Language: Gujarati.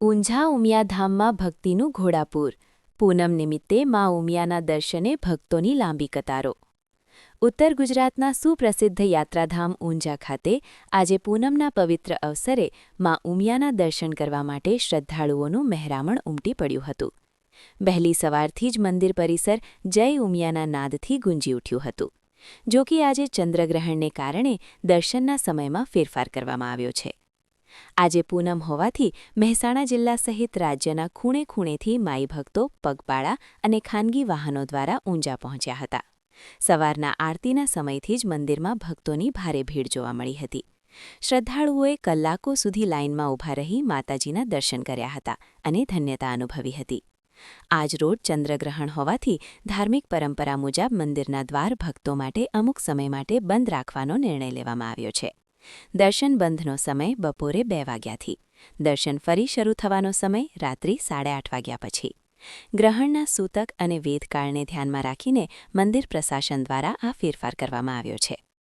ઊંઝા ઉમિયાધામમાં ભક્તિનું ઘોડાપૂર. પૂનમ નિમિત્તે મા ઉમિયાના દર્શને ભક્તોની લાંબી કતારો. ઉત્તર ગુજરાતના સુપ્રસિદ્ધ યાત્રાધામ ઊંઝા ખાતે આજે પૂનમના પવિત્ર અવસરે મા ઉમિયાના દર્શન કરવા માટે શ્રદ્ધાળુઓનું મહેરામણ ઉમટી પડ્યું હતું. વહેલી સવારથી જ મંદિર પરિસર જય ઉમિયાના નાદથી ગુંજી ઉઠ્યું હતું. જો કે આજે ચંદ્રગ્રહણને કારણે દર્શનના સમયમાં ફેરફાર કરવામાં આવ્યો છે. આજે પૂનમ હોવાથી મહેસાણા જિલ્લા સહિત રાજ્યના ખૂણે ખૂણેથી માઈ ભક્તો પગપાળા અને ખાનગી વાહનો દ્વારા ઊંઝા પહોંચ્યા હતા. સવારના આરતીના સમયથી જ મંદિરમાં ભક્તોની ભારે ભીડ જોવા મળી હતી. શ્રદ્ધાળુઓએ કલાકો સુધી લાઇનમાં ઊભા રહી માતાજીના દર્શન કર્યા હતા અને ધન્યતા અનુભવી હતી. આજ રોજ ચંદ્રગ્રહણ હોવાથી ધાર્મિક પરંપરા મુજબ મંદિરના દ્વાર ભક્તો માટે અમુક સમય માટે બંધ રાખવાનો નિર્ણય લેવામાં આવ્યો છે. દર્શન બંધનો સમય બપોરે 2 વાગ્યાથી. દર્શન ફરી શરૂ થવાનો સમય રાત્રિ 8:30 વાગ્યા પછી. ગ્રહણના સૂતક અને વેદકાળને ધ્યાનમાં રાખીને મંદિર પ્રશાસન દ્વારા આ ફેરફાર કરવામાં આવ્યો છે.